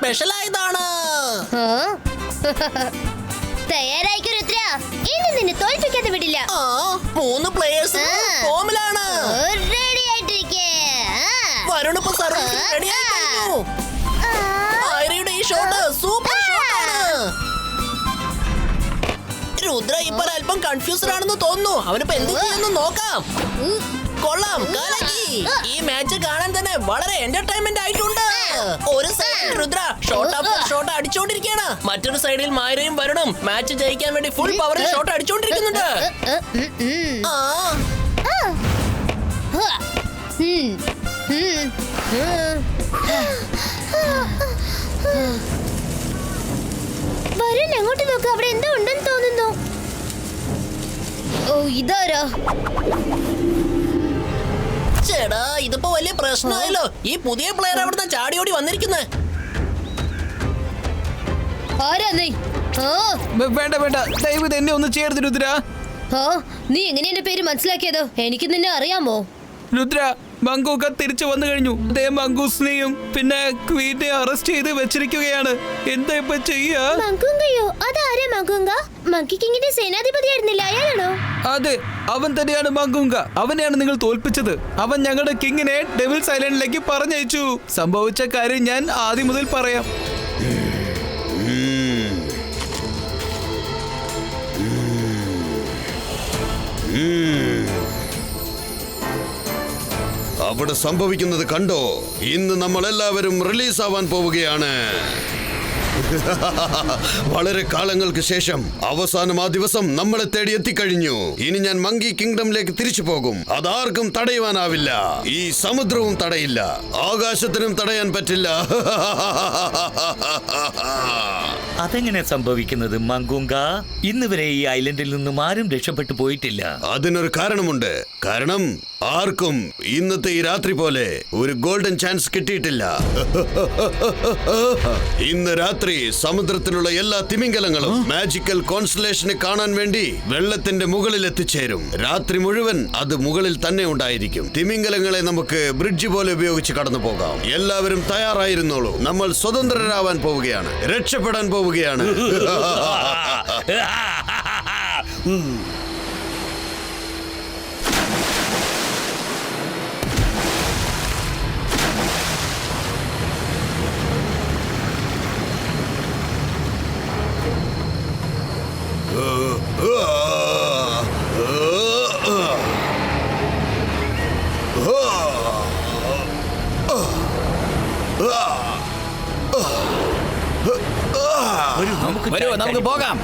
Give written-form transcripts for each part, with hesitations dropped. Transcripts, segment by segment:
Special ആയതാണ്. തയ്യാറായിക്കോ രുദ്ര, ഇനി നിന്നെ തോൽപ്പിക്കാതെ വിടില്ല. 3 പ്ലേയേഴ്സ് ഫോമിലാണ്. റെഡി ആയിട്ടിരിക്കേ. വരുൺ ഇപ്പൊ സർവീസ് റെഡി ആയി കഴിഞ്ഞു. ആയിരയുടെ ഈ ഷോട്ട് സൂപ്പർ ഷോട്ടാണ്. രുദ്ര ഇപ്പൊ അല്പം കൺഫ്യൂസ്ഡ് ആണെന്ന് തോന്നുന്നു. അവനിപ്പോ എന്ത് ചെയ്യുന്നു നോക്കാം. കൊള്ളാം, കലക്കി. ഈ മാച്ച് കാണാൻ തന്നെ വളരെ എന്റർടൈൻമെന്റ് ആയിട്ടുണ്ട്. ഒരു സൈഡിൽ രുദ്ര ഷോട്ട് ആഫ്റ്റർ ഷോട്ട് അടിച്ചോണ്ടിരിക്കുകയാണ്. മറ്റൊരു സൈഡിൽ മായരയും വരുണും മാച്ച് ജയിക്കാൻ വേണ്ടി ഫുൾ പവറിൽ ഷോട്ട് അടിച്ചോണ്ടിരിക്കുന്നുണ്ട്. വരുൺ അങ്ങോട്ട് നോക്ക്, അവിടെ എന്തോ ഉണ്ടെന്ന് തോന്നുന്നു. ഓ ഇതാരാ? ചേടാ, ഇതിപ്പോ വലിയ പ്രശ്നമായല്ലോ. ഈ പുതിയ പ്ലെയർ അവിടുന്ന് ചാടിയോടി വന്നിരിക്കുന്നത്. ആരാ നീ? വേണ്ട വേണ്ട, ദയവ് എന്നെ ഒന്ന് ചേർത്ത് രുദ്ര. നീ എങ്ങനെ എന്റെ പേര് മനസ്സിലാക്കിയത്? എനിക്ക് നിന്നെ അറിയാമോ? രുദ്ര, മങ്കൂക്ക തിരിച്ചു വന്നു കഴിഞ്ഞു. അദ്ദേഹം മങ്കൂസിനെയും പിന്നെ ക്വീനെ അറസ്റ്റ് ചെയ്ത് വെച്ചിരിക്കുകയാണ്. എന്താ ഇപ്പൊ ചെയ്യാ? മങ്കുങ്കയോ? അതാരാ മങ്കുങ്ക? മങ്കി കിങ്ങിന്റെ സേനാധിപതിയായിരുന്നില്ല, അയാളാണോ? അതെ, അവൻ തന്നെയാണ് മങ്കൂങ്ക. അവനെയാണ് നിങ്ങൾ തോൽപ്പിച്ചത്. അവൻ ഞങ്ങളുടെ കിങ്ങിനെ ഡെവിൾസ് ഐലൻഡിലേക്ക് പറഞ്ഞയച്ചു. സംഭവിച്ച കാര്യം ഞാൻ ആദ്യം മുതൽ പറയാം. അവിടെ സംഭവിക്കുന്നത് കണ്ടോ? ഇന്ന് നമ്മൾ എല്ലാവരും റിലീസ് ആവാൻ പോവുകയാണ്. വളരെ കാലങ്ങൾക്ക് ശേഷം അവസാനം ആ ദിവസം നമ്മളെ തേടി എത്തിക്കഴിഞ്ഞു. ഇനി ഞാൻ മങ്കി കിങ്ഡമിലേക്ക് തിരിച്ചു പോകും. അതാർക്കും തടയുവാനാവില്ല. ഈ സമുദ്രവും തടയില്ല, ആകാശത്തിനും തടയാൻ പറ്റില്ല. അതെങ്ങനെ സംഭവിക്കുന്നത് മങ്കുങ്ക? ഇന്ന് വരെ ഈ ഐലൻഡിൽ നിന്നും ആരും രക്ഷപ്പെട്ടു പോയിട്ടില്ല. അതിനൊരു കാരണമുണ്ട്. കാരണം ആർക്കും ഇന്നത്തെ ഈ രാത്രി പോലെ ഒരു ഗോൾഡൻ ചാൻസ് കിട്ടിയിട്ടില്ല. ഇന്ന് രാത്രി സമുദ്രത്തിലുള്ള എല്ലാ തിമിംഗലങ്ങളും മാജിക്കൽ കോൺസ്റ്റലേഷനെ കാണാൻ വേണ്ടി വെള്ളത്തിന്റെ മുകളിൽ എത്തിച്ചേരും. രാത്രി മുഴുവൻ അത് മുകളിൽ തന്നെ ഉണ്ടായിരിക്കും. തിമിംഗലങ്ങളെ നമുക്ക് ബ്രിഡ്ജ് പോലെ ഉപയോഗിച്ച് കടന്നു പോകാം. എല്ലാവരും തയ്യാറായിരുന്നോളൂ. നമ്മൾ സ്വതന്ത്രരാവാൻ പോവുകയാണ്, രക്ഷപ്പെടാൻ പോവുകയാണ്. വരൂ, നമുക്ക് പോകാം.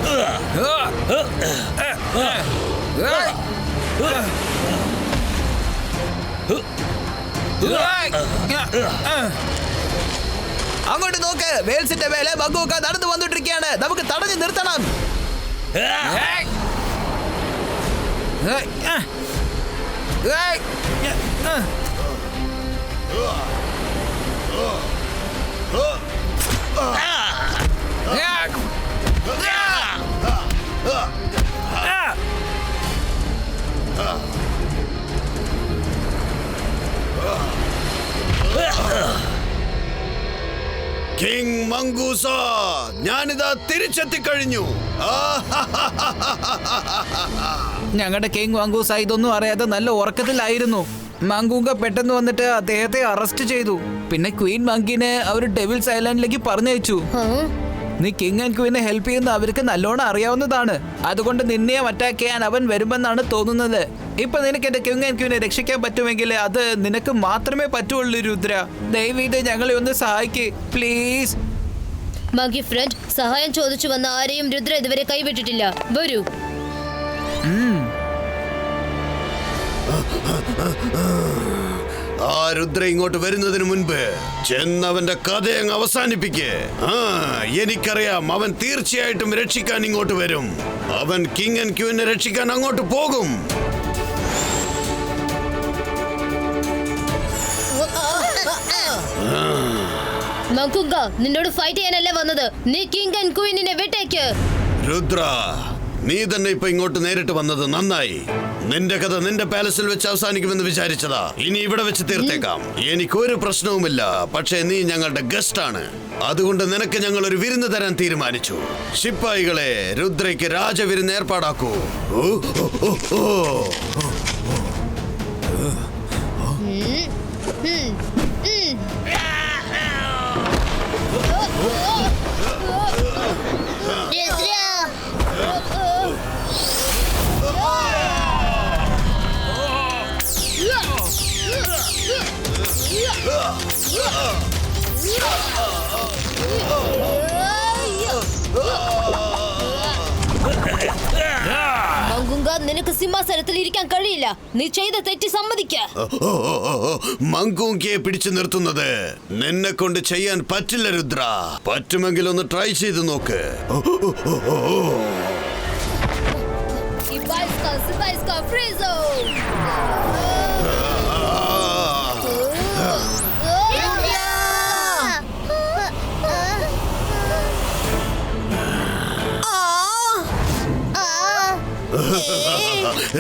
അങ്ങോട്ട് നോക്ക്, വേൽസിന്റെ മേലെ മങ്കൂക്ക നടന്നു വന്നിട്ടിരിക്കുകയാണ്. നമുക്ക് തടഞ്ഞു നിർത്തണം. കിങ് മങ്കൂസ, ഞാനിതാ തിരിച്ചെത്തിക്കഴിഞ്ഞു. ഞങ്ങളുടെ കിങ് മങ്കൂസ ഇതൊന്നും അറിയാതെ നല്ല ഉറക്കത്തിലായിരുന്നു. മങ്കൂങ്ക പെട്ടെന്ന് വന്നിട്ട് അദ്ദേഹത്തെ അറസ്റ്റ് ചെയ്തു. പിന്നെ ക്വീൻ മങ്കിനെ അവർ ഡെവിൾസ് ഐലൻഡിലേക്ക് പറഞ്ഞയച്ചു. നീ കിങ് ആൻഡ് ക്വീനെ ഹെൽപ്പ് ചെയ്യുന്ന അവർക്ക് നല്ലോണം അറിയാവുന്നതാണ്. അതുകൊണ്ട് നിന്നെയും അറ്റാക്ക് ചെയ്യാൻ അവൻ വരുമെന്നാണ് തോന്നുന്നത്. ഇപ്പൊ നിനക്ക് എന്റെ കിങ് ആൻഡ് ക്വീനെ രക്ഷിക്കാൻ പറ്റുമെങ്കിൽ അത് നിനക്ക് മാത്രമേ പറ്റുള്ളൂ രുദ്ര. ദയവീത് ഞങ്ങളെ ഒന്ന് സഹായിക്ക് പ്ലീസ്. മങ്കി ഫ്രണ്ട്, സഹായം ചോദിച്ചു വന്ന ആരെയും രുദ്ര ഇതുവരെ കൈവിട്ടിട്ടില്ല. വരൂ. ആ രുദ്ര ഇങ്ങോട്ട് വരുന്നതിന് മുൻപ് ചെന്നവന്റെ കഥയങ്ങ് അവസാനിപ്പിക്കേ. എനിക്കറിയാം, അവൻ തീർച്ചയായിട്ടും രക്ഷിക്കാൻ ഇങ്ങോട്ട് വരും. അവൻ കിങ് ആൻഡ് ക്വീനെ രക്ഷിക്കാൻ അങ്ങോട്ട് പോകും. മങ്കുങ്ക, നിന്നോട് ഫൈറ്റ് ചെയ്യാനല്ല വന്നത്. നീ കിങ് ആൻഡ് ക്വീനിനെ വിട്ടേക്ക്. രുദ്ര, നീ തന്നെ ഇപ്പൊ ഇങ്ങോട്ട് നേരിട്ട് വന്നത് നന്നായി. നിന്റെ കഥ നിന്റെ പാലസിൽ വെച്ച് അവസാനിക്കുമെന്ന് വിചാരിച്ചതാ. ഇനി ഇവിടെ വെച്ച് തീർത്തേക്കാം. എനിക്കൊരു പ്രശ്നവുമില്ല. പക്ഷേ നീ ഞങ്ങളുടെ ഗസ്റ്റ് ആണ്. അതുകൊണ്ട് നിനക്ക് ഞങ്ങൾ ഒരു വിരുന്ന് തരാൻ തീരുമാനിച്ചു. ശിപ്പായികളെ, രുദ്രയ്ക്ക് രാജവിരുന്ന് ഏർപ്പാടാക്കൂ. ഓ, ഓ, ഓ, ഓ. മങ്കുങ്ക, നിനക്ക് സിംഹാസനത്തിൽ ഇരിക്കാൻ കഴിയില്ല. നീ ചെയ്ത തെറ്റി സമ്മതിക്ക. മങ്കൂങ്കിയെ പിടിച്ചു നിർത്തുന്നത് നിന്നെ കൊണ്ട് ചെയ്യാൻ പറ്റില്ല രുദ്ര. പറ്റുമെങ്കിൽ ഒന്ന് ട്രൈ ചെയ്ത് നോക്ക്.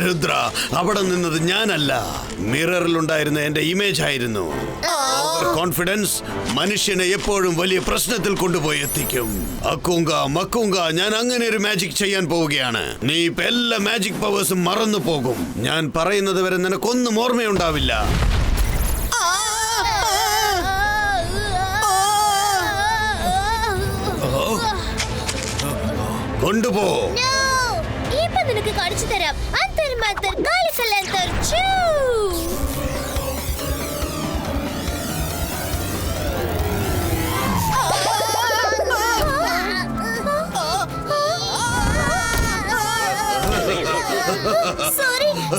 രുദ്ര, അവിടെ നിന്നത് ഞാനല്ല, മിററിലുണ്ടായിരുന്ന എന്റെ ഇമേജ് ആയിരുന്നു. കോൺഫിഡൻസ് മനുഷ്യനെ എപ്പോഴും വലിയ പ്രശ്നത്തിൽ കൊണ്ടുപോയി എത്തിക്കും. അക്കൂങ്ക, മക്കൂങ്ക, ഞാൻ അങ്ങനെ ഒരു മാജിക് ചെയ്യാൻ പോവുകയാണ്. നീ ഇപ്പൊ എല്ലാ മാജിക് പവേഴ്സും മറന്നു പോകും. ഞാൻ പറയുന്നത് വരെ നിനക്കൊന്നും ഓർമ്മയുണ്ടാവില്ല. കൊണ്ടുപോ. നിനക്ക് കാണിച്ചു തരാം. അന്തർ മന്തർ കാലിക്കലന്തർ ചൂ.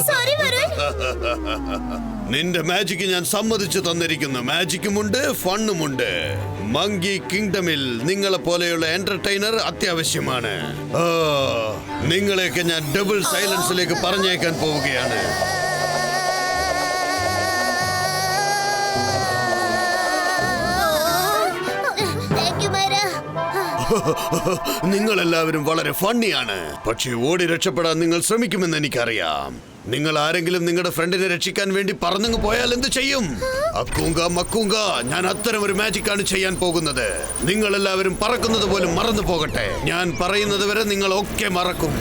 സോറി വരുൺ. നിന്റെ മാജിക് ഞാൻ സമ്മതിച്ചു തന്നിരിക്കുന്നു. മാജിക്കുമുണ്ട്, ഫണ്ണുമുണ്ട്. മങ്കി കിങ്ഡമിൽ നിങ്ങളെ പോലെയുള്ള എന്റർടൈനർ അത്യാവശ്യമാണ്. നിങ്ങളെയൊക്കെ ഞാൻ ഡബിൾ സൈലൻസിലേക്ക് പറഞ്ഞേക്കാൻ പോവുകയാണ്. നിങ്ങളെല്ലാവരും വളരെ ഫണ്ണിയാണ്. പക്ഷേ ഓടി രക്ഷപ്പെടാൻ നിങ്ങൾ ശ്രമിക്കുമെന്ന് എനിക്കറിയാം. നിങ്ങൾ ആരെങ്കിലും നിങ്ങളുടെ ഫ്രണ്ടിനെ രക്ഷിക്കാൻ വേണ്ടി പറന്നങ്ങ് പോയാൽ എന്ത് ചെയ്യും? അക്കൂങ്ക, മക്കൂങ്ക, ഞാൻ അത്തരം ഒരു മാജിക്കാണ് ചെയ്യാൻ പോകുന്നത്. നിങ്ങൾ എല്ലാവരും പറക്കുന്നത് പോലും മറന്നു പോകട്ടെ. ഞാൻ പറയുന്നത് വരെ നിങ്ങൾ ഒക്കെ മറക്കും.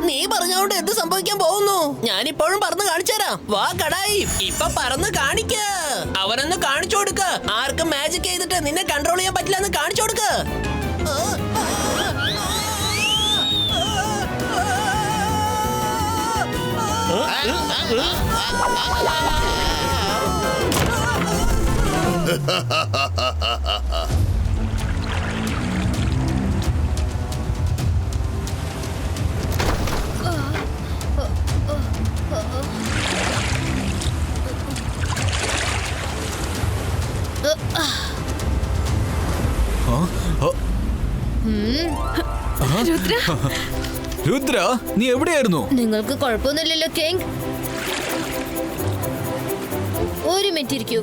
നീ പറഞ്ഞോണ്ട് എന്ത് സംഭവിക്കാൻ പോകുന്നു? ഞാനിപ്പോഴും പറന്ന് കാണിച്ചുതരാം. വാ കടായി, ഇപ്പൊ പറന്ന് കാണിക്ക. അവനൊന്ന് കാണിച്ചു കൊടുക്ക. ആർക്കും മാജിക് ചെയ്തിട്ട് നിന്നെ കൺട്രോൾ ചെയ്യാൻ പറ്റില്ല എന്ന് കാണിച്ചു കൊടുക്ക. രുദ്ര, നീ എവിടെയായിരുന്നു? നിങ്ങൾക്ക് കുഴപ്പമൊന്നുമില്ലല്ലോ കിങ്? ഒരു മിനിറ്റ് ഇരിക്കൂ.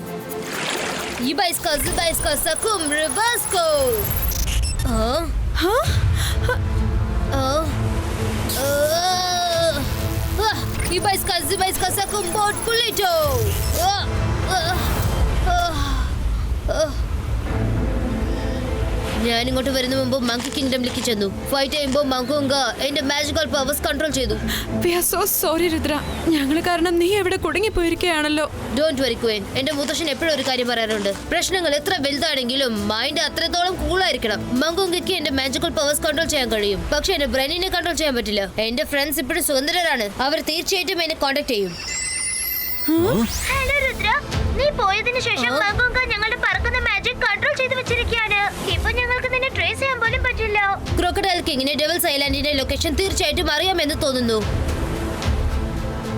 ഞാൻ ഇങ്ങോട്ട് വരുന്ന മുമ്പ് മങ്കി കിങ്ഡമിലേക്ക് ചെന്നു. ഫൈറ്റ് ചെയ്യുമ്പോൾ മങ്കുങ്ക എന്റെ മാജിക്കൽ പവേഴ്സ് കൺട്രോൾ ചെയ്തു. സോറി രുദ്ര, ഞങ്ങൾ കാരണം നീ എവിടെ കുടുങ്ങിപ്പോയിരിക്കുകയാണല്ലോ. Don't worry Queen. എന്റെ മുത്തശ്ശൻ എപ്പോഴും ഒരു കാര്യം പറയാറുണ്ട്, പ്രശ്നങ്ങൾ എത്ര വലുതാണെങ്കിലും മൈൻഡ് അത്രത്തോളം കൂളായിരിക്കണം. മങ്കുങ്കയ്ക്ക് എന്റെ മാജിക്കൽ പവേഴ്സ് കൺട്രോൾ ചെയ്യാൻ കഴിയും, പക്ഷെ എന്റെ ബ്രെയിനിനെ കൺട്രോൾ ചെയ്യാൻ പറ്റില്ല. എന്റെ ഫ്രണ്ട്സ് ഇപ്പോഴും സുന്ദരരാണ്. അവർ തീർച്ചയായിട്ടും എന്നെ കോൺടാക്ട് ചെയ്യും. ഹലോ രുദ്ര, നീ പോയതിനു ശേഷം മങ്കുങ്ക ഞങ്ങളുടെ പറക്കുന്ന മാജിക് കൺട്രോൾ ചെയ്തു വെച്ചിരിക്കുകയാണ്. ഇപ്പൊ ഞങ്ങൾക്ക് നിന്നെ ട്രേസ് ചെയ്യാൻ പോലും പറ്റില്ല. ക്രോക്കഡൈൽ കിങ്ങിന് ഡെവിൾസ് ഐലാൻഡിന്റെ ലൊക്കേഷൻ തീർച്ചയായിട്ടും അറിയാമെന്ന് തോന്നുന്നു.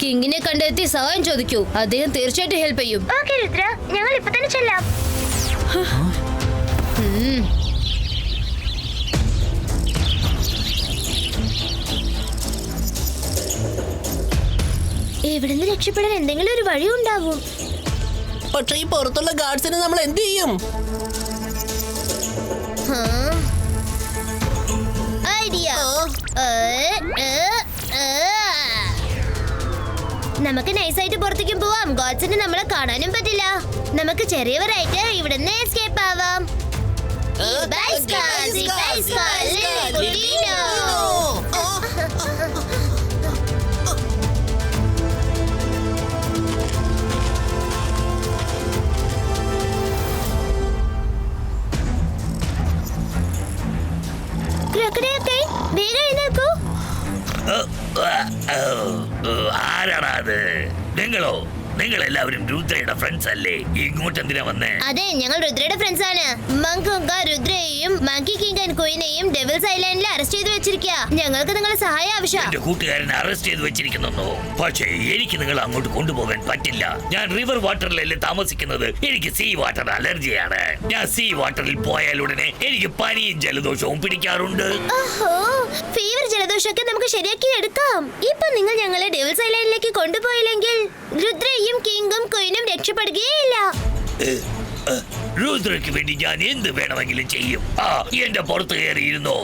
കിങ്ങിനെ കണ്ടെത്തി സഹായം ചോദിക്കൂ. അദ്ദേഹം തീർച്ചയായിട്ടും ഹെൽപ്പ് ചെയ്യും. ഓക്കേ രുദ്ര, ഞങ്ങൾ ഇപ്പൊ തന്നെ ചെല്ലാം. ഇവിടുന്ന് രക്ഷപ്പെടാൻ എന്തെങ്കിലും ഒരു വഴി ഉണ്ടാവും. പക്ഷെ ഈ പുറത്തുള്ള ഗാർഡ്സിന് നമ്മൾ എന്ത് ചെയ്യും? ഐഡിയ. നമുക്ക് നൈസായിട്ട് പുറത്തേക്കും പോവാം. ഗോഡ്സിന് നമ്മളെ കാണാനും പറ്റില്ല. നമുക്ക് ചെറിയവരായിട്ട് ഇവിടുന്ന് എസ്കേപ്പ് ആവാം. ബൈ സ്കാസി, ബൈ സ്കാസി, കുട്ടീനോ. ക്രോക്കഡൈൽ, വേഗം എഴുന്നേൽക്കൂ. ആരാണ് അത്? നിങ്ങൾ എല്ലാവരും രുദ്രയുടെ ഫ്രണ്ട്സ് അല്ലേ? ഇങ്ങോട്ട് എന്തിനാ വന്നേ? അതെ, ഞങ്ങൾ രുദ്രയുടെ ഫ്രണ്ട്സ് ആണ്. മങ്കുങ്ക രുദ്രയെയും മങ്കി കിങ് ആൻഡ് ക്വീനെയും ഡെവിൾസ് ഐലൻഡിൽ അറസ്റ്റ് ചെയ്ത് വെച്ചിരിക്കുക. ഞങ്ങൾക്ക് നിങ്ങളുടെ സഹായം ആവശ്യം. എന്റെ കൂട്ടുകാരനെ അറസ്റ്റ് ചെയ്ത് വെച്ചിരിക്കുന്നു. പക്ഷേ എനിക്ക് നിങ്ങൾ അങ്ങോട്ട് കൊണ്ടുപോകാൻ പറ്റില്ല. ഞാൻ റിവർ വാട്ടറിലല്ലേ താമസിക്കുന്നത്. എനിക്ക് സീ വാട്ടർ അലർജിയാണ്. ഞാൻ സീ വാട്ടറിൽ പോയാൽ ഉടനെ എനിക്ക് പനിയും ജലദോഷവും പിടിക്കാറുണ്ട്. ഓഹോ, ഫീവർ ജലദോഷമൊക്കെ നമുക്ക് ശരിയാക്കി എടുക്കാം. ഇപ്പൊ നിങ്ങൾ ഞങ്ങളെ ഡെവിൾസ് ഐലൻഡിലേക്ക് കൊണ്ടുപോയില്ലെങ്കിൽ രുദ്രയും കിങ്ങും ക്വീനും രക്ഷപ്പെടുകയില്ല. രുദ്രയ്ക്ക് വേണ്ടി ഞാൻ എന്ത് വേണമെങ്കിലും ചെയ്യും. എന്റെ പുറത്ത് കയറിയിരുന്നോ.